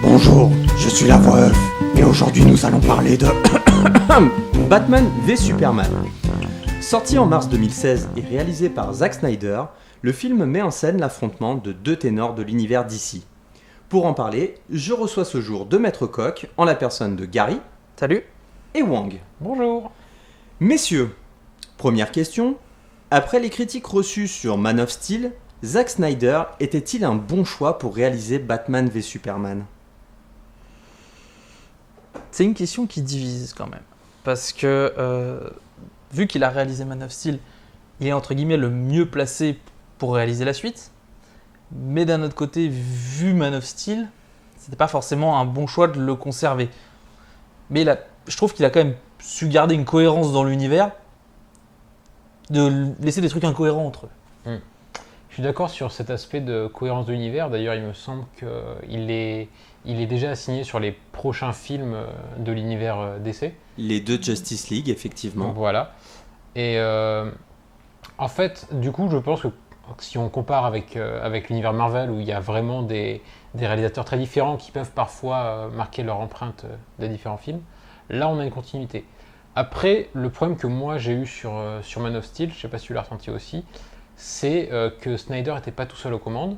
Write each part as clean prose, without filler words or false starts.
Bonjour, je suis la voix off, et aujourd'hui nous allons parler de Batman v Superman. Sorti en mars 2016 et réalisé par Zack Snyder, le film met en scène l'affrontement de deux ténors de l'univers DC. Pour en parler, je reçois ce jour deux maîtres coqs en la personne de Gary. Salut. Et Wang. Bonjour. Messieurs, première question. Après les critiques reçues sur Man of Steel, Zack Snyder était-il un bon choix pour réaliser Batman v Superman ? C'est une question qui divise quand même. Parce que, vu qu'il a réalisé Man of Steel, il est entre guillemets le mieux placé pour réaliser la suite. Mais d'un autre côté, vu Man of Steel, c'était pas forcément un bon choix de le conserver. Mais je trouve qu'il a quand même su garder une cohérence dans l'univers, de laisser des trucs incohérents entre eux. Je suis d'accord sur cet aspect de cohérence de l'univers. D'ailleurs, il me semble qu'il est déjà assigné sur les prochains films de l'univers DC. Les deux Justice League, effectivement. Voilà. Et en fait, du coup, je pense que si on compare avec l'univers Marvel, où il y a vraiment des réalisateurs très différents qui peuvent parfois marquer leur empreinte des différents films, là, on a une continuité. Après, le problème que moi j'ai eu sur Man of Steel, je ne sais pas si tu l'as ressenti aussi, c'est que Snyder n'était pas tout seul aux commandes.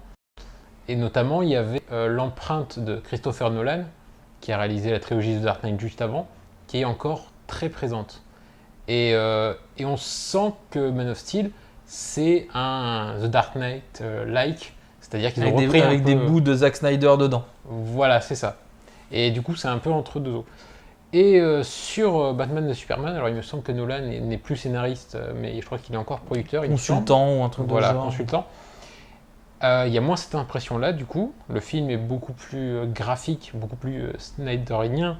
Et notamment, il y avait l'empreinte de Christopher Nolan, qui a réalisé la trilogie de Dark Knight juste avant, qui est encore très présente. Et on sent que Man of Steel, c'est un The Dark Knight-like, c'est-à-dire qu'ils ont repris avec des bouts de Zack Snyder dedans. Voilà, c'est ça. Et du coup, c'est un peu entre deux eaux. Et sur Batman et Superman, alors il me semble que Nolan n'est plus scénariste, mais je crois qu'il est encore producteur. Consultant ou un truc de genre. Voilà, consultant. Il y a moins cette impression-là, du coup. Le film est beaucoup plus graphique, beaucoup plus snyderien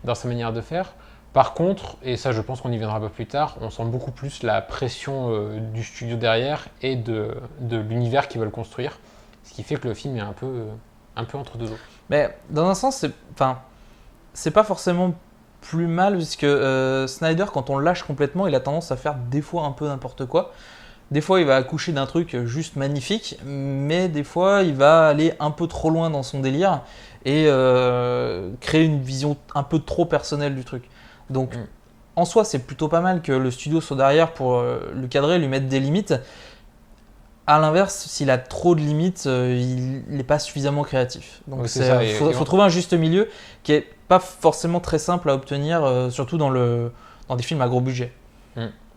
dans sa manière de faire. Par contre, et ça je pense qu'on y viendra un peu plus tard, on sent beaucoup plus la pression du studio derrière et de l'univers qu'ils veulent construire. Ce qui fait que le film est un peu entre deux eaux. Mais dans un sens, c'est pas forcément plus mal, puisque Snyder, quand on le lâche complètement, il a tendance à faire des fois un peu n'importe quoi. Des fois, il va accoucher d'un truc juste magnifique, mais des fois, il va aller un peu trop loin dans son délire et créer une vision un peu trop personnelle du truc. Donc, en soi, c'est plutôt pas mal que le studio soit derrière pour le cadrer, lui mettre des limites. À l'inverse, s'il a trop de limites, il n'est pas suffisamment créatif. Donc, oui, il faut trouver un juste milieu qui est pas forcément très simple à obtenir, surtout dans des films à gros budget.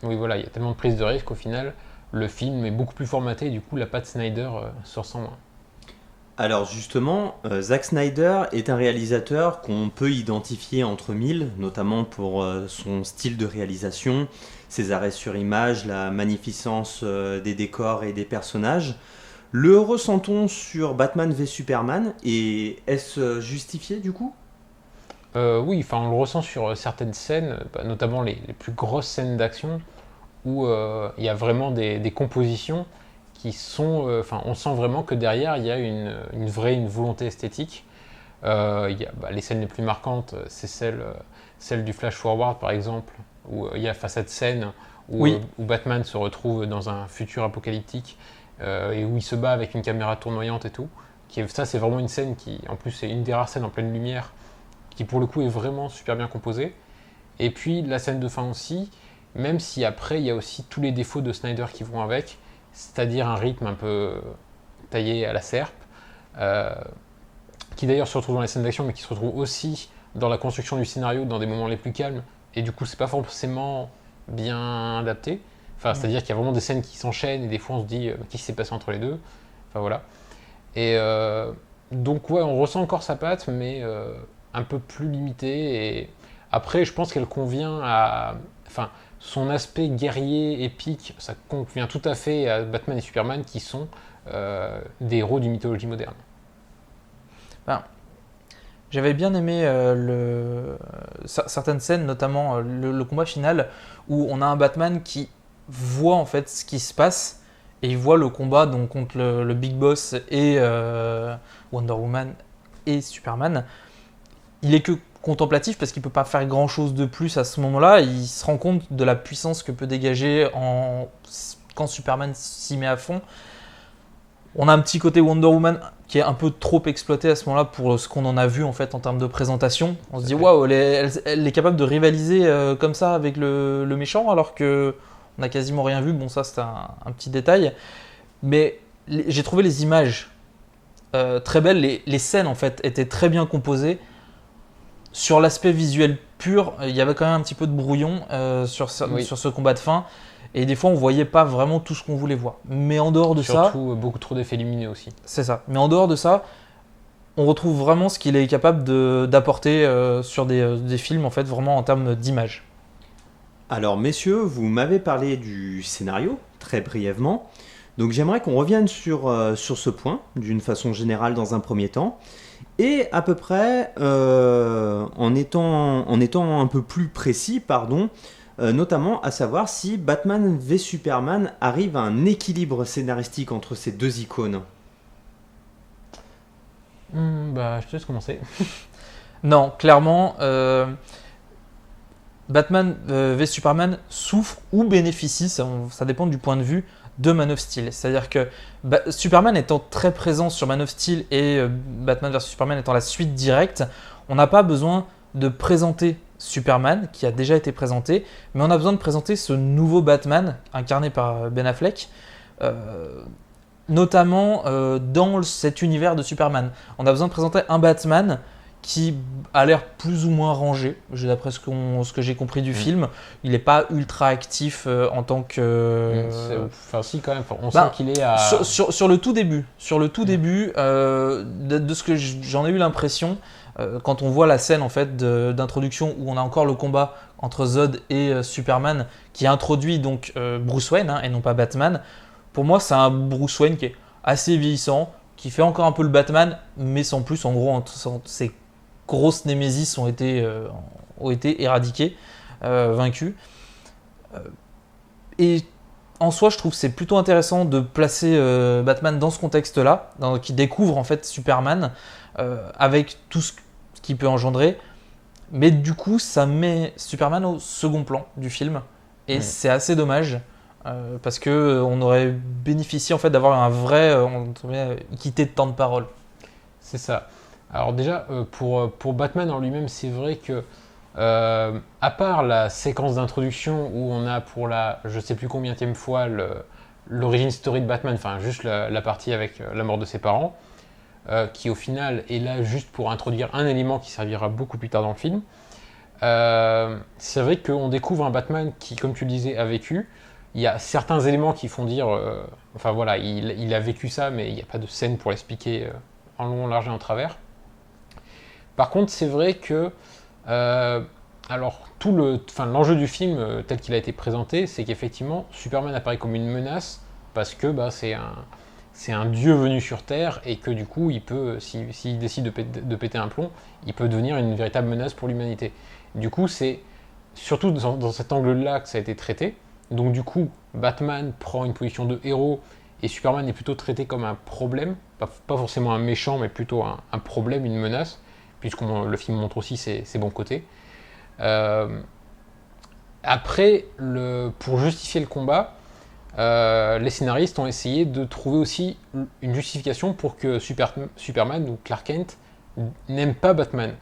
Oui, voilà, il y a tellement de prises de risque au final. Le film est beaucoup plus formaté et du coup, la patte Snyder se ressent moins. Alors justement, Zack Snyder est un réalisateur qu'on peut identifier entre mille, notamment pour son style de réalisation, ses arrêts sur image, la magnificence des décors et des personnages. Le ressent-on sur Batman v Superman et est-ce justifié du coup ? Oui, on le ressent sur certaines scènes, notamment les plus grosses scènes d'action, où il y a vraiment des compositions qui sont... on sent vraiment que derrière, il y a une vraie volonté esthétique. Il y a, les scènes les plus marquantes, c'est celle du Flash Forward, par exemple, où il y a cette scène où Batman se retrouve dans un futur apocalyptique et où il se bat avec une caméra tournoyante et tout. Ça, c'est vraiment une scène qui, en plus, c'est une des rares scènes en pleine lumière, qui pour le coup est vraiment super bien composée. Et puis la scène de fin aussi, même si après, il y a aussi tous les défauts de Snyder qui vont avec, c'est-à-dire un rythme un peu taillé à la serpe, qui d'ailleurs se retrouve dans les scènes d'action, mais qui se retrouve aussi dans la construction du scénario, dans des moments les plus calmes, et du coup, c'est pas forcément bien adapté. C'est-à-dire qu'il y a vraiment des scènes qui s'enchaînent, et des fois, on se dit qu'est-ce qui s'est passé entre les deux. Voilà. Et donc, ouais, on ressent encore sa patte, mais un peu plus limitée. Et après, je pense qu'elle convient à... son aspect guerrier, épique, ça convient tout à fait à Batman et Superman, qui sont des héros d'une mythologie moderne. j'avais bien aimé certaines scènes, notamment le combat final, où on a un Batman qui voit en fait ce qui se passe, et il voit le combat donc, contre le Big Boss et Wonder Woman et Superman. Il est que contemplatif parce qu'il peut pas faire grand chose de plus à ce moment-là. Il se rend compte de la puissance que peut dégager quand Superman s'y met à fond. On a un petit côté Wonder Woman qui est un peu trop exploité à ce moment-là pour ce qu'on en a vu en fait en termes de présentation. On se dit waouh, elle est capable de rivaliser comme ça avec le méchant alors que on n'a quasiment rien vu. Bon, ça c'est un petit détail, mais j'ai trouvé les images très belles. Les scènes en fait étaient très bien composées. Sur l'aspect visuel pur, il y avait quand même un petit peu de brouillon sur ce combat de fin. Et des fois, on voyait pas vraiment tout ce qu'on voulait voir. Mais en dehors de ça... Surtout beaucoup trop d'effets lumineux aussi. C'est ça. Mais en dehors de ça, on retrouve vraiment ce qu'il est capable d'apporter sur des films, en fait, vraiment en termes d'image. Alors, messieurs, vous m'avez parlé du scénario, très brièvement. Donc, j'aimerais qu'on revienne sur ce point, d'une façon générale, dans un premier temps. Et à peu près, en étant un peu plus précis, notamment à savoir si Batman v Superman arrive à un équilibre scénaristique entre ces deux icônes. Je te laisse commencer. Non, clairement, Batman v Superman souffre ou bénéficie, ça dépend du point de vue, de Man of Steel. C'est-à-dire que Superman étant très présent sur Man of Steel et Batman vs Superman étant la suite directe, on n'a pas besoin de présenter Superman, qui a déjà été présenté, mais on a besoin de présenter ce nouveau Batman, incarné par Ben Affleck, notamment dans cet univers de Superman. On a besoin de présenter un Batman qui a l'air plus ou moins rangé, d'après ce que j'ai compris du film. Il n'est pas ultra actif en tant que... Enfin si quand même, on sent qu'il est à... Sur le tout début, de ce que j'en ai eu l'impression, quand on voit la scène en fait d'introduction où on a encore le combat entre Zod et Superman qui introduit donc Bruce Wayne et non pas Batman, pour moi c'est un Bruce Wayne qui est assez vieillissant, qui fait encore un peu le Batman, mais sans plus. En gros, ses grosses némésis ont été éradiquées, vaincues. Et en soi, je trouve que c'est plutôt intéressant de placer Batman dans ce contexte-là, qui découvre en fait Superman avec tout ce qu'il peut engendrer. Mais du coup, ça met Superman au second plan du film. Et c'est assez dommage. Parce qu'on aurait bénéficié en fait d'avoir un vrai équité de temps de parole. C'est ça. Alors déjà, pour Batman en lui-même, c'est vrai que à part la séquence d'introduction où on a pour la je sais plus combienième fois l'origin story de Batman, enfin juste la partie avec la mort de ses parents, qui au final est là juste pour introduire un élément qui servira beaucoup plus tard dans le film. C'est vrai qu'on découvre un Batman qui, comme tu le disais, a vécu. Il y a certains éléments qui font dire, il a vécu ça, mais il n'y a pas de scène pour l'expliquer en long, en large et en travers. Par contre, c'est vrai que, l'enjeu du film tel qu'il a été présenté, c'est qu'effectivement, Superman apparaît comme une menace parce que c'est un dieu venu sur Terre et que du coup, il peut, s'il décide de péter un plomb, il peut devenir une véritable menace pour l'humanité. Du coup, c'est surtout dans cet angle-là que ça a été traité. Donc du coup, Batman prend une position de héros et Superman est plutôt traité comme un problème, pas forcément un méchant, mais plutôt un problème, une menace, puisque le film montre aussi ses bons côtés. Après, pour justifier le combat, les scénaristes ont essayé de trouver aussi une justification pour que Superman ou Clark Kent n'aime pas Batman.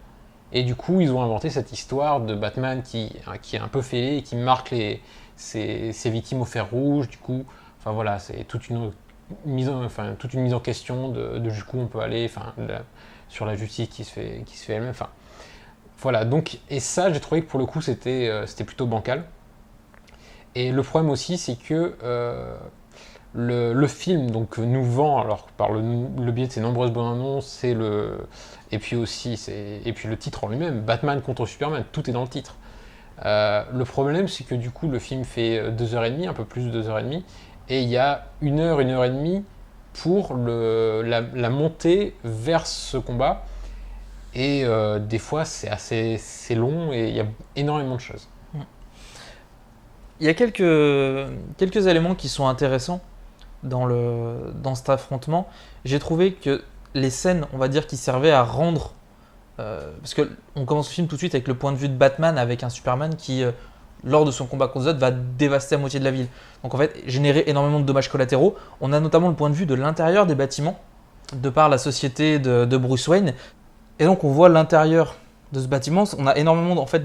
Et du coup, ils ont inventé cette histoire de Batman qui est un peu fêlé et qui marque ses victimes au fer rouge. Du coup, c'est toute une mise en question de jusqu'où on peut aller, sur la justice qui se fait elle-même. Voilà, donc, et ça, j'ai trouvé que pour le coup, c'était plutôt bancal. Et le problème aussi, c'est que le film donc, nous vend, alors par le biais de ses nombreuses bonnes annonces, et puis le titre en lui-même, Batman contre Superman, tout est dans le titre. Le problème, c'est que du coup, le film fait 2h30, un peu plus de 2h30, et il y a 1h et demie pour la montée vers ce combat. Et des fois, c'est long et il y a énormément de choses. Il y a quelques éléments qui sont intéressants dans cet affrontement. J'ai trouvé que les scènes, on va dire, qui servaient à rendre... parce qu'on commence le film tout de suite avec le point de vue de Batman, avec un Superman qui, lors de son combat contre Zod, va dévaster la moitié de la ville. Donc en fait, générer énormément de dommages collatéraux. On a notamment le point de vue de l'intérieur des bâtiments, de par la société de Bruce Wayne. Et donc on voit l'intérieur de ce bâtiment. On a énormément, en fait,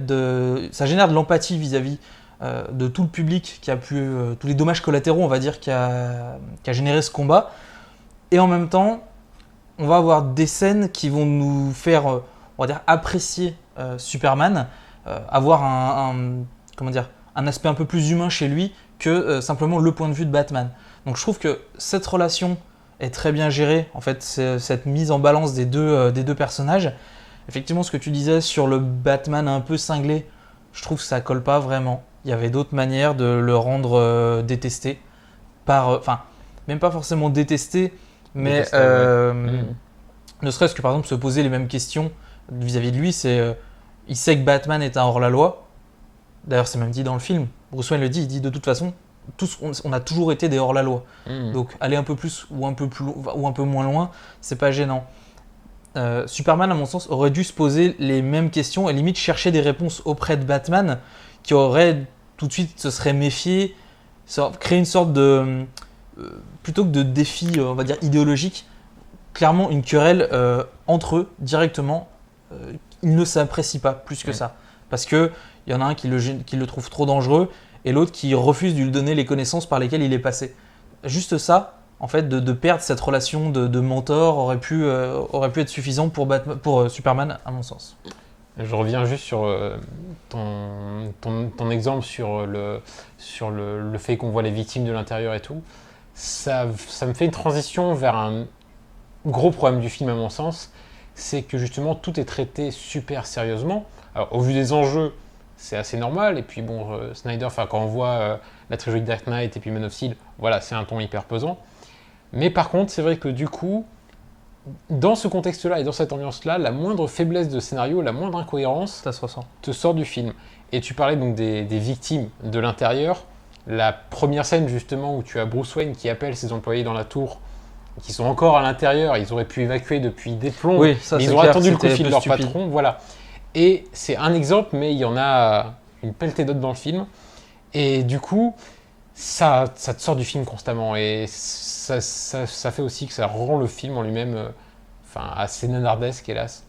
ça génère de l'empathie vis-à-vis de tout le public qui a pu, tous les dommages collatéraux, on va dire, qui a généré ce combat. Et en même temps, on va avoir des scènes qui vont nous faire, on va dire, apprécier Superman, avoir comment dire, un aspect un peu plus humain chez lui que simplement le point de vue de Batman. Donc je trouve que cette relation est très bien gérée, en fait, cette mise en balance des deux personnages. Effectivement, ce que tu disais sur le Batman un peu cinglé, je trouve que ça colle pas vraiment. Il y avait d'autres manières de le rendre détesté, enfin, même pas forcément détesté, mais ne serait-ce que par exemple se poser les mêmes questions vis-à-vis de lui, il sait que Batman est un hors-la-loi. D'ailleurs, c'est même dit dans le film. Bruce Wayne le dit, il dit de toute façon, on a toujours été des hors-la-loi. Donc aller un peu plus ou un peu moins loin, c'est pas gênant. Superman, à mon sens, aurait dû se poser les mêmes questions et limite chercher des réponses auprès de Batman, qui aurait tout de suite se serait méfié, créer une sorte de plutôt que de défi, on va dire idéologique, clairement une querelle entre eux directement. Ils ne s'apprécient pas plus que ça, parce que il y en a un qui le trouve trop dangereux et l'autre qui refuse de lui donner les connaissances par lesquelles il est passé. Juste ça, en fait, de perdre cette relation de mentor aurait pu être suffisant pour Superman, à mon sens. Je reviens juste sur ton exemple sur le fait qu'on voit les victimes de l'intérieur et tout. Ça me fait une transition vers un gros problème du film, à mon sens. C'est que justement, tout est traité super sérieusement. Alors, au vu des enjeux, c'est assez normal. Et puis bon, Snyder, quand on voit la trilogie Dark Knight et puis Man of Steel, voilà, c'est un ton hyper pesant. Mais par contre, c'est vrai que du coup, dans ce contexte-là et dans cette ambiance-là, la moindre faiblesse de scénario, la moindre incohérence Ça se ressent. te sort du film. Et tu parlais donc des victimes de l'intérieur. La première scène justement où tu as Bruce Wayne qui appelle ses employés dans la tour, qui sont encore à l'intérieur, ils auraient pu évacuer depuis des plombs, oui, ça, mais c'est ils ont clair, attendu le coup de c'était fil de un leur peu stupide. patron. Voilà. Et c'est un exemple, mais il y en a une pelletée d'autres dans le film. Et du coup, ça te sort du film constamment. Et ça fait aussi que ça rend le film en lui-même assez nanardesque, hélas.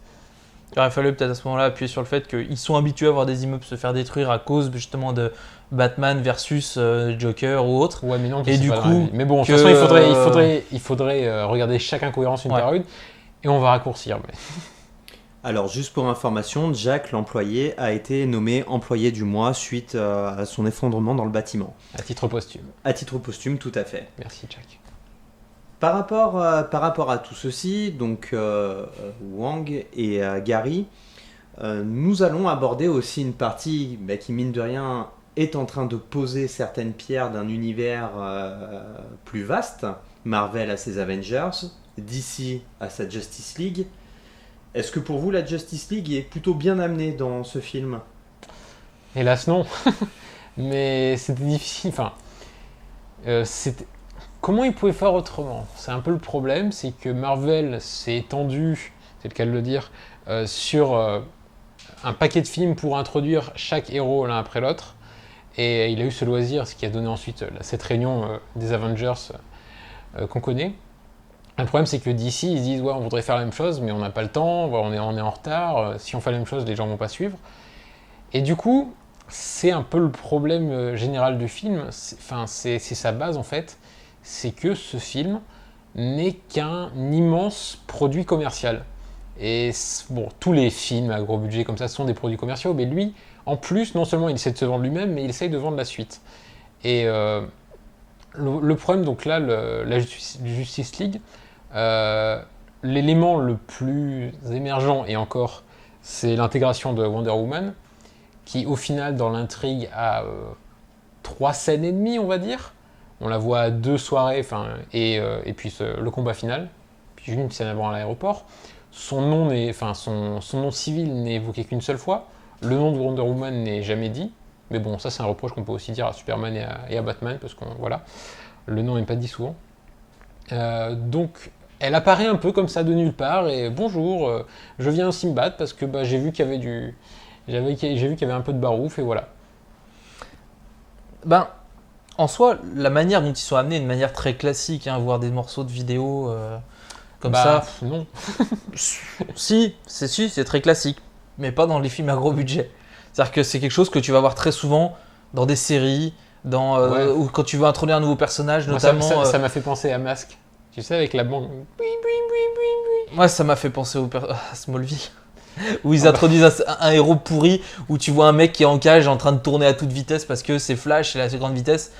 Il aurait fallu peut-être à ce moment-là appuyer sur le fait qu'ils sont habitués à voir des immeubles se faire détruire à cause justement de Batman versus Joker ou autre. Ouais, mais non, Et c'est du pas dans coup, la vie. Mais bon, de que- toute façon, il faudrait regarder chaque incohérence une Ouais. par une. Et on va raccourcir. Mais... Alors, juste pour information, Jack, l'employé, a été nommé employé du mois suite à son effondrement dans le bâtiment. À titre posthume. À titre posthume, tout à fait. Merci, Jack. Par rapport à tout ceci, donc Wang et Gary, nous allons aborder aussi une partie qui, mine de rien, est en train de poser certaines pierres d'un univers plus vaste. Marvel à ses Avengers, DC à sa Justice League. Est-ce que pour vous, la Justice League est plutôt bien amenée dans ce film ? Hélas, non. Mais c'était difficile. Comment ils pouvaient faire autrement ? C'est un peu le problème, c'est que Marvel s'est étendu, c'est le cas de le dire, sur un paquet de films pour introduire chaque héros l'un après l'autre. Et il a eu ce loisir, ce qui a donné ensuite cette réunion des Avengers qu'on connaît. Le problème, c'est que DC, ils se disent ouais, on voudrait faire la même chose, mais on n'a pas le temps, on est en retard. Si on fait la même chose, les gens vont pas suivre. Et du coup, c'est un peu le problème général du film. C'est sa base en fait. C'est que ce film n'est qu'un immense produit commercial. Et bon, tous les films à gros budget comme ça sont des produits commerciaux, mais lui, en plus, non seulement il essaie de se vendre lui-même, mais il essaie de vendre la suite. Et le problème, donc là, la Justice League, l'élément le plus émergent, et encore, c'est l'intégration de Wonder Woman, qui au final, dans l'intrigue, a 3 scènes et demie, on va dire. On la voit à 2 soirées, et puis le combat final, puis une scène avant à l'aéroport. son nom civil n'est évoqué qu'une seule fois. Le nom de Wonder Woman n'est jamais dit. Mais bon, ça c'est un reproche qu'on peut aussi dire à Superman et à Batman, parce que voilà, le nom n'est pas dit souvent. Donc, elle apparaît un peu comme ça de nulle part, et bonjour, je viens aussi me battre parce que j'ai vu qu'il y avait j'ai vu qu'il y avait un peu de barouf, et voilà. Ben, en soi, la manière dont ils sont amenés est une manière très classique, hein, voir des morceaux de vidéo comme ça. Non. Si, c'est très classique, mais pas dans les films à gros budget. C'est-à-dire que c'est quelque chose que tu vas voir très souvent dans des séries, ou quand tu veux introduire un nouveau personnage, Moi, notamment. ça m'a fait penser à Mask. Tu sais, avec la bande. Moi, ça m'a fait penser à Smallville, où ils introduisent un héros pourri, où tu vois un mec qui est en cage en train de tourner à toute vitesse parce que c'est Flash, c'est la grande vitesse.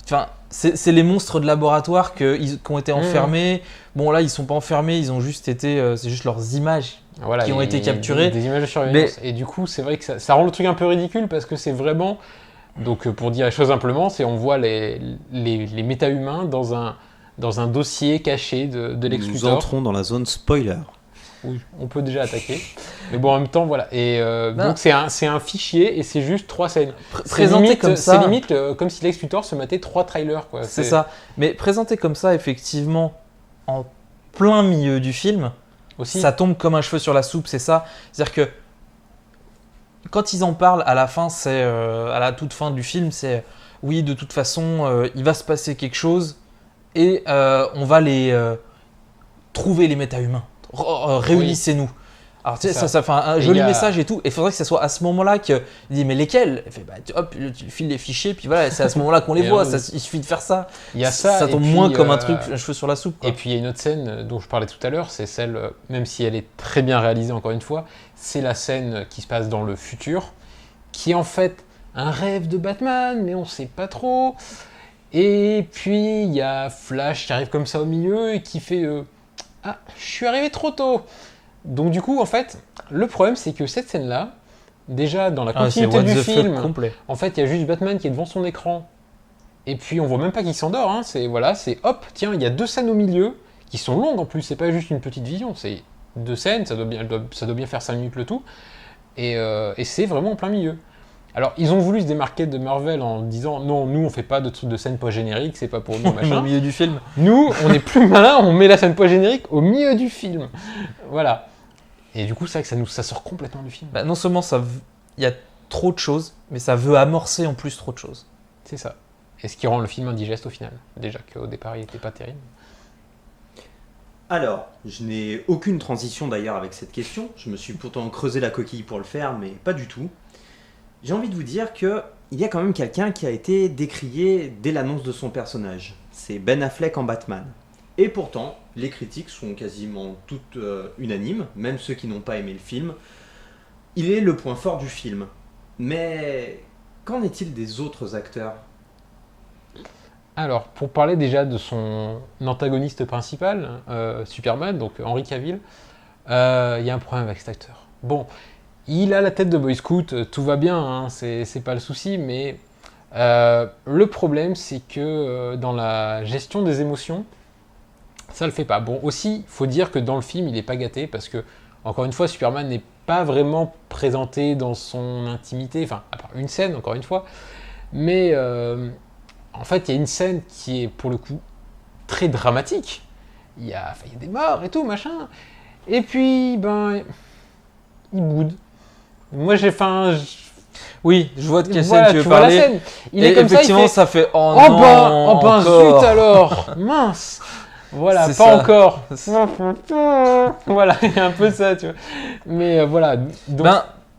Enfin, c'est les monstres de laboratoire qui ont été enfermés. Bon, là, ils sont pas enfermés, ils ont juste été. C'est juste leurs images qui ont été capturées. Des images de surveillance. Et du coup, c'est vrai que ça rend le truc un peu ridicule parce que c'est vraiment. Donc, pour dire les choses simplement, on voit les méta-humains dans un dossier caché de Lex Luthor. Nous entrons dans la zone spoiler. Oui, on peut déjà attaquer. Mais bon, en même temps, voilà. Et donc, c'est un fichier et c'est juste 3 scènes. Présenté comme ça. C'est limite comme si Lex Luthor se matait 3 trailers, quoi. C'est ça. Mais présenté comme ça, effectivement, en plein milieu du film, aussi. Ça tombe comme un cheveu sur la soupe, c'est ça. C'est-à-dire que quand ils en parlent à la fin, à la toute fin du film, c'est oui, de toute façon, il va se passer quelque chose et on va trouver les méta-humains. Réunissez-nous. Alors tu sais, ça fait un joli message et tout. Et il faudrait que ce soit à ce moment-là qu'il dit mais lesquels. Il fait, hop, tu files les fichiers, puis voilà, c'est à ce moment-là qu'on les voit. Il suffit de faire ça. Il y a ça. Ça tombe moins comme un truc, un cheveu sur la soupe, quoi. Et puis il y a une autre scène dont je parlais tout à l'heure, c'est celle, même si elle est très bien réalisée encore une fois, c'est la scène qui se passe dans le futur, qui est en fait un rêve de Batman, mais on sait pas trop. Et puis il y a Flash qui arrive comme ça au milieu et qui fait ah, je suis arrivé trop tôt. Donc du coup, en fait, le problème, c'est que cette scène-là, déjà dans la continuité du film, en fait, il y a juste Batman qui est devant son écran, et puis on voit même pas qu'il s'endort. Hein. C'est hop, tiens, il y a 2 scènes au milieu qui sont longues en plus. C'est pas juste une petite vision, c'est 2 scènes. Ça doit bien faire 5 minutes le tout, et c'est vraiment en plein milieu. Alors, ils ont voulu se démarquer de Marvel en disant non, nous on fait pas de scène post-générique, c'est pas pour nous, machin. Au milieu du film. Nous, on est plus malin, on met la scène post-générique au milieu du film. Voilà. Et du coup, c'est vrai que ça sort complètement du film. Bah, non seulement il y a trop de choses, mais ça veut amorcer en plus trop de choses. C'est ça. Et ce qui rend le film indigeste au final. Déjà qu'au départ, il était pas terrible. Alors, je n'ai aucune transition d'ailleurs avec cette question. Je me suis pourtant creusé la coquille pour le faire, mais pas du tout. J'ai envie de vous dire qu'il y a quand même quelqu'un qui a été décrié dès l'annonce de son personnage. C'est Ben Affleck en Batman. Et pourtant, les critiques sont quasiment toutes unanimes, même ceux qui n'ont pas aimé le film. Il est le point fort du film. Mais qu'en est-il des autres acteurs ? Alors, pour parler déjà de son antagoniste principal, Superman, donc Henry Cavill, il y a un problème avec cet acteur. Bon, il a la tête de Boy Scout, tout va bien, hein, c'est pas le souci, mais le problème, c'est que dans la gestion des émotions, ça le fait pas. Bon, aussi, il faut dire que dans le film, il est pas gâté, parce que, encore une fois, Superman n'est pas vraiment présenté dans son intimité, enfin, à part une scène, encore une fois, mais en fait, il y a une scène qui est, pour le coup, très dramatique. Il y a des morts et tout, machin, et puis, il boude. Moi, Oui, je vois de quelle voilà, scène tu veux vois parler. La scène. Il et est comme effectivement, ça fait oh ben, non, encore. Zut alors, mince. Voilà, C'est pas ça. encore. Voilà, il y a un peu ça, tu vois. Mais voilà. Donc,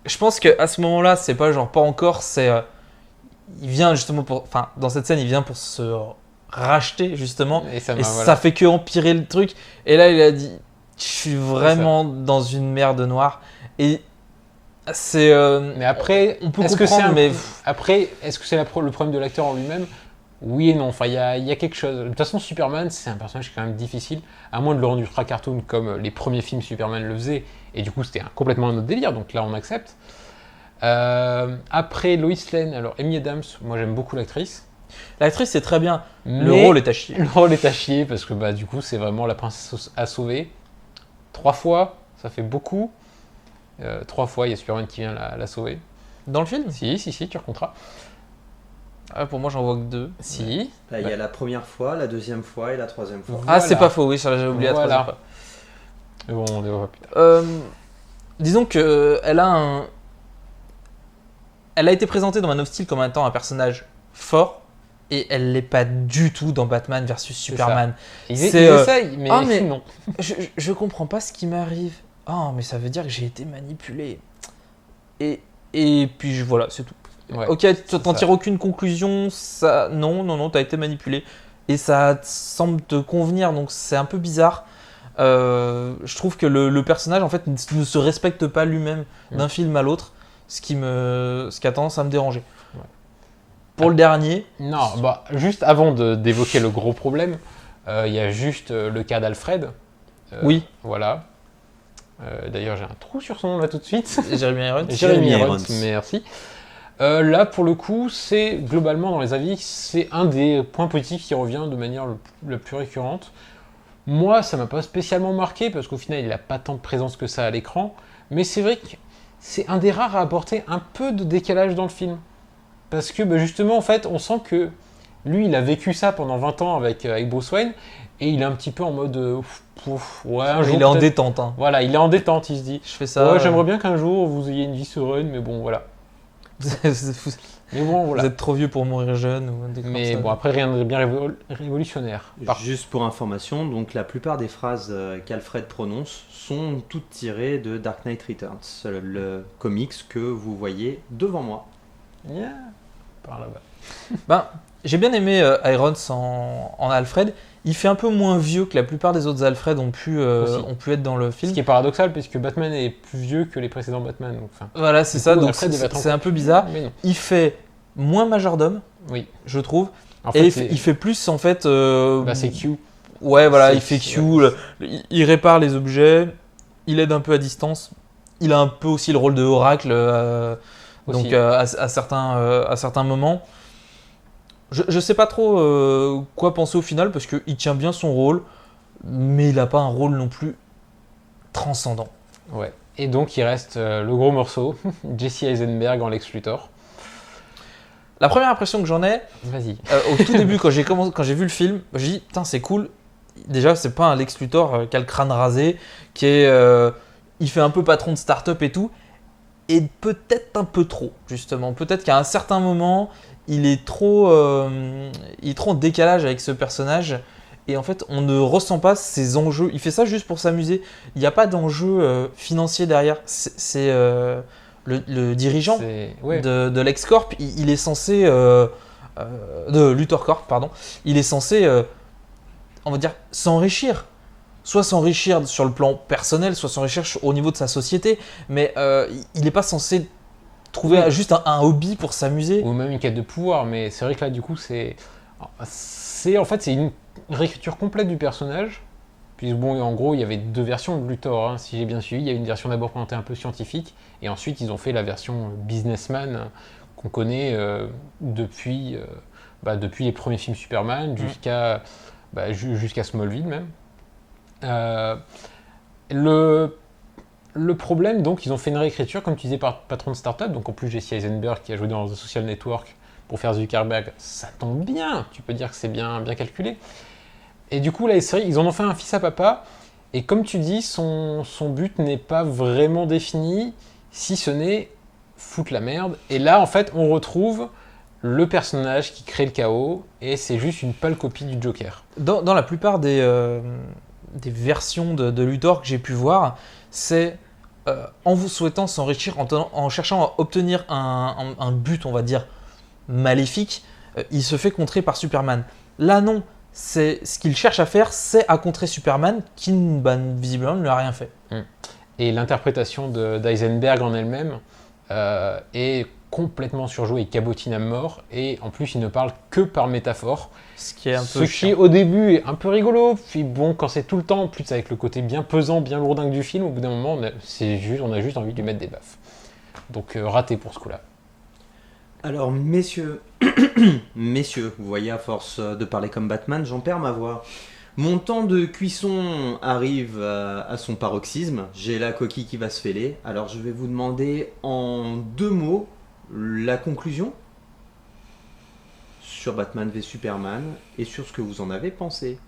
je pense qu'à ce moment-là, c'est pas genre pas encore, c'est il vient justement dans cette scène, il vient pour se racheter justement, et voilà. Ça fait que empirer le truc. Et là, il a dit, je suis vraiment dans une merde noire. Et c'est. Mais après, on peut comprendre, après, est-ce que c'est le problème de l'acteur en lui-même ? Oui et non. Enfin, il y a quelque chose. De toute façon, Superman, c'est un personnage qui est quand même difficile, à moins de le rendre ultra cartoon comme les premiers films Superman le faisaient. Et du coup, c'était complètement un autre délire. Donc là, on accepte. Après Lois Lane, alors Amy Adams, moi j'aime beaucoup l'actrice. L'actrice c'est très bien. Le rôle est à chier. Le rôle est à chier parce que du coup, c'est vraiment la princesse à sauver. 3 fois. Ça fait beaucoup. 3 fois, il y a Superman qui vient la sauver. Dans le film Si, tu raconteras. Pour moi, j'en vois que 2. Si. Là, il y a la première fois, la deuxième fois et la troisième fois. Ah, c'est Voilà. pas faux, oui, ça j'ai oublié Voilà. la troisième fois. Mais bon, on les voit plus tard. Disons que elle a été présentée dans Man of Steel comme étant un personnage fort et elle l'est pas du tout dans Batman versus Superman. Ils c'est, essayent, mais, mais- non. Je comprends pas ce qui m'arrive. Oh, mais ça veut dire que j'ai été manipulé. Et puis voilà, c'est tout. Ouais, Ok, tu c'est t'en ça. tires aucune conclusion. Ça, non, t'as été manipulé. Et ça semble te convenir, donc c'est un peu bizarre. Je trouve que le personnage en fait ne se respecte pas lui-même d'un film à l'autre, ce qui a tendance à me déranger. Ouais. Pour le dernier, Non, bah, juste avant d'évoquer le gros problème, il y a juste le cas d'Alfred. Oui. Voilà. D'ailleurs, j'ai un trou sur son nom là tout de suite. Jeremy Irons. Jeremy Jeremy Irons, Irons. merci. Là, pour le coup, c'est globalement dans les avis, c'est un des points positifs qui revient de manière la plus récurrente. Moi, ça m'a pas spécialement marqué parce qu'au final, il n'a pas tant de présence que ça à l'écran. Mais c'est vrai que c'est un des rares à apporter un peu de décalage dans le film. Parce que bah, justement, en fait, on sent que lui, il a vécu ça pendant 20 ans avec Bruce Wayne et il est un petit peu en mode ouais, un jour. Il est en peut-être- détente. Hein. Voilà, il est en détente, il se dit. Je fais ça. Ouais, j'aimerais bien qu'un jour vous ayez une vie sereine, mais bon, voilà. Vous Mais bon, voilà. êtes trop vieux pour mourir jeune ou des trucs Mais comme ça. bon, après, rien de bien révolutionnaire. Juste pour information, donc la plupart des phrases qu'Alfred prononce sont toutes tirées de Dark Knight Returns, le comics que vous voyez devant moi. Yeah. Par là-bas. Ben, j'ai bien aimé Irons en Alfred. Il fait un peu moins vieux que la plupart des autres Alfred ont pu être dans le Ce film. qui est paradoxal, puisque Batman est plus vieux que les précédents Batman. Donc, enfin, Voilà, c'est du ça. coup, Donc Alfred, il va être c'est encore un peu bizarre. mais non. Il fait moins majordome, Oui. je trouve. En Et fait, il fait plus en fait. bah, c'est Q. Ouais, voilà, c'est- il fait Q. ouais. Il répare les objets. Il aide un peu à distance. Il a un peu aussi le rôle de Oracle. Aussi. Donc à certains moments. Je sais pas trop quoi penser au final parce qu'il tient bien son rôle, mais il n'a pas un rôle non plus transcendant. Ouais. Et donc, il reste le gros morceau, Jesse Eisenberg en Lex Luthor. La première impression que j'en ai, Vas-y. au tout début quand j'ai vu le film, j'ai dit putain c'est cool. Déjà c'est pas un Lex Luthor qui a le crâne rasé, il fait un peu patron de start-up et tout, et peut-être un peu trop justement. Peut-être qu'à un certain moment il est trop en décalage avec ce personnage. Et en fait, on ne ressent pas ses enjeux. Il fait ça juste pour s'amuser. Il n'y a pas d'enjeu financier derrière. C'est le dirigeant Ouais. de LexCorp. Il est censé... de Luthor Corp, pardon. Il est censé, on va dire, s'enrichir. Soit s'enrichir sur le plan personnel, soit s'enrichir au niveau de sa société. Mais il n'est pas censé trouver Oui. juste un hobby pour s'amuser. Ou même une quête de pouvoir, mais c'est vrai que là, du coup, c'est une réécriture complète du personnage. Puis bon, en gros, il y avait 2 versions de Luthor, hein, si j'ai bien suivi. Il y a une version d'abord présentée un peu scientifique, et ensuite ils ont fait la version businessman qu'on connaît depuis les premiers films Superman jusqu'à Smallville même. Le problème, donc, ils ont fait une réécriture, comme tu disais, par patron de start-up. Donc en plus, Jesse Eisenberg qui a joué dans The Social Network pour faire Zuckerberg, ça tombe bien. Tu peux dire que c'est bien calculé. Et du coup, la série, ils en ont fait un fils à papa. Et comme tu dis, son but n'est pas vraiment défini, si ce n'est foutre la merde. Et là, en fait, on retrouve le personnage qui crée le chaos, et c'est juste une pâle copie du Joker. Dans la plupart des versions de Luthor que j'ai pu voir, c'est en vous souhaitant s'enrichir, en cherchant à obtenir un but, on va dire, maléfique, il se fait contrer par Superman. Là, non. C'est ce qu'il cherche à faire, c'est à contrer Superman, qui visiblement ne lui a rien fait. Et l'interprétation d'Eisenberg en elle-même est complètement surjouée et cabotine à mort. Et en plus, il ne parle que par métaphore. Ce qui est un Ce peu qui, chiant. au début, est un peu rigolo. Puis bon, quand c'est tout le temps, en plus avec le côté bien pesant, bien lourdingue du film, au bout d'un moment, on a juste envie de lui mettre des baffes. Donc raté pour ce coup-là. Alors, messieurs, vous voyez, à force de parler comme Batman, j'en perds ma voix. Mon temps de cuisson arrive à son paroxysme. J'ai la coquille qui va se fêler. Alors je vais vous demander en 2 mots la conclusion sur Batman v Superman et sur ce que vous en avez pensé.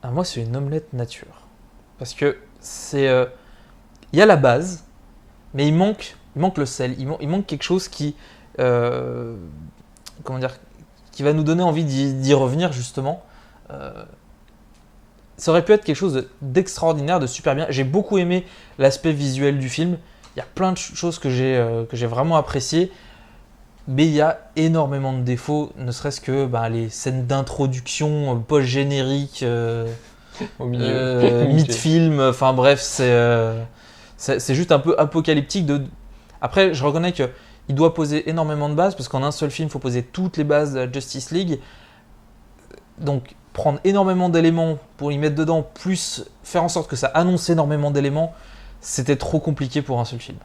Moi, c'est une omelette nature. Parce que c'est... Il y a la base, mais il manque le sel. Il manque quelque chose qui... comment dire, qui va nous donner envie d'y revenir, justement. Ça aurait pu être quelque chose d'extraordinaire, de super bien. J'ai beaucoup aimé l'aspect visuel du film. Il y a plein de choses que j'ai vraiment appréciées. Mais il y a énormément de défauts, ne serait-ce que les scènes d'introduction post-générique, Au milieu. mid-film, enfin bref, c'est juste un peu apocalyptique. Après, je reconnais qu'il doit poser énormément de bases, parce qu'en un seul film, il faut poser toutes les bases de la Justice League. Donc, prendre énormément d'éléments pour y mettre dedans, plus faire en sorte que ça annonce énormément d'éléments, c'était trop compliqué pour un seul film.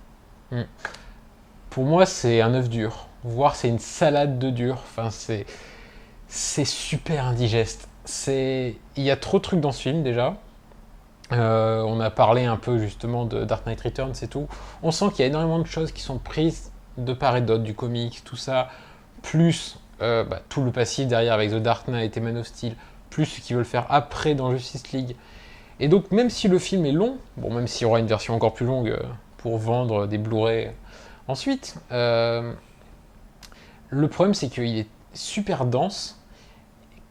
Pour moi, c'est un œuf dur. Voire c'est une salade de dur. Enfin, c'est super indigeste. Il y a trop de trucs dans ce film déjà. On a parlé un peu justement de Dark Knight Returns et tout. On sent qu'il y a énormément de choses qui sont prises de part et d'autre du comics, tout ça, plus tout le passif derrière avec The Dark Knight et Man of Steel, plus ce qu'ils veulent faire après dans Justice League. Et donc même si le film est long, bon même s'il y aura une version encore plus longue pour vendre des Blu-ray ensuite, le problème c'est qu'il est super dense,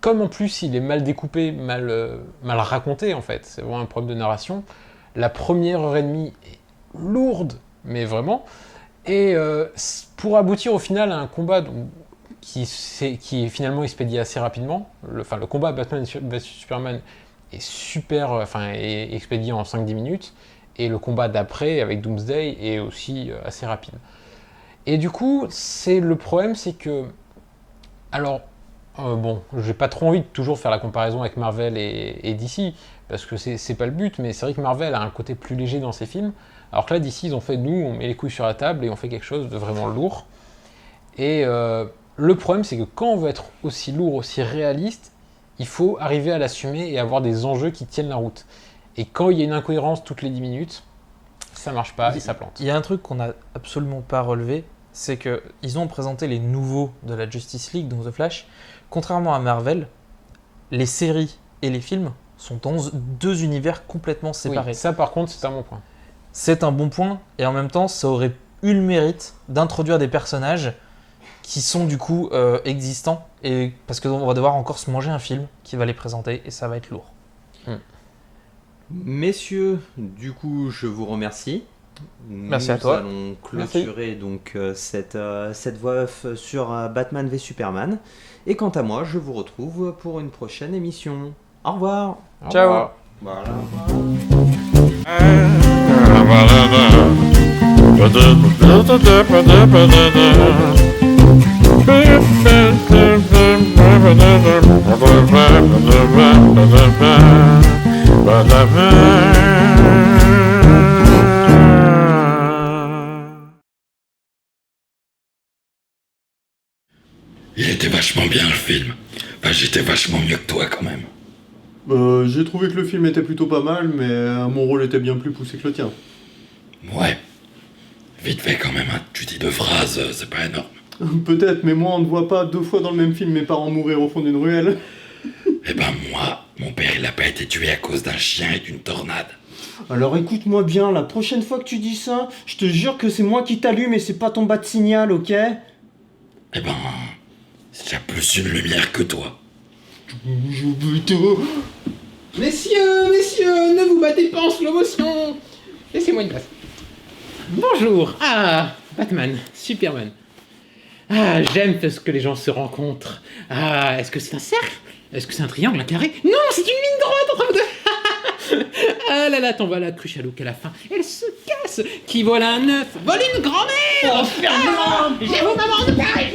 comme en plus il est mal découpé, mal raconté en fait, c'est vraiment un problème de narration. La première heure et demie est lourde, mais vraiment, et pour aboutir au final à un combat qui est finalement expédié assez rapidement, le combat Batman vs Superman est super, est expédié en 5-10 minutes, et le combat d'après avec Doomsday est aussi assez rapide. Et du coup, le problème, c'est que... Alors, j'ai pas trop envie de toujours faire la comparaison avec Marvel et DC, parce que c'est pas le but, mais c'est vrai que Marvel a un côté plus léger dans ses films, alors que là, DC, ils ont fait, nous, on met les couilles sur la table et on fait quelque chose de vraiment lourd. Et le problème, c'est que quand on veut être aussi lourd, aussi réaliste, il faut arriver à l'assumer et avoir des enjeux qui tiennent la route. Et quand il y a une incohérence toutes les 10 minutes, ça marche pas et ça plante. Il y a un truc qu'on n'a absolument pas relevé, c'est qu'ils ont présenté les nouveaux de la Justice League, donc The Flash. Contrairement à Marvel, les séries et les films sont dans 2 univers complètement séparés. Oui, ça par contre, c'est un bon point. C'est un bon point, et en même temps, ça aurait eu le mérite d'introduire des personnages qui sont du coup existants, et parce qu'on va devoir encore se manger un film qui va les présenter, et ça va être lourd. Messieurs, du coup, je vous remercie. Merci à toi. Nous allons clôturer donc cette voix off sur Batman v Superman. Et quant à moi, je vous retrouve pour une prochaine émission. Au revoir. Ciao. Voilà. Il était vachement bien le film. Enfin, j'étais vachement mieux que toi quand même. J'ai trouvé que le film était plutôt pas mal, mais mon rôle était bien plus poussé que le tien. Ouais. Vite fait quand même, hein. Tu dis 2 phrases, c'est pas énorme. Peut-être, mais moi on ne voit pas 2 fois dans le même film mes parents mourir au fond d'une ruelle. Eh ben moi, mon père il a pas été tué à cause d'un chien et d'une tornade. Alors écoute-moi bien, la prochaine fois que tu dis ça, je te jure que c'est moi qui t'allume et c'est pas ton bas de signal, ok? Eh ben, j'ai plus une lumière que toi. Messieurs, ne vous battez pas en slow motion. Laissez-moi une place. Bonjour. Ah, Batman, Superman. Ah, j'aime ce que les gens se rencontrent. Ah, est-ce que c'est un cercle? Est-ce que c'est un triangle, un carré? Non, c'est une ligne droite entre vous deux. Ah là là, t'en vas la cruche à l'eau qu'à la fin. Elle se casse. Qui vole un œuf? Vole une grand-mère. Oh, ferme-moi. J'ai vos mamans de Paris.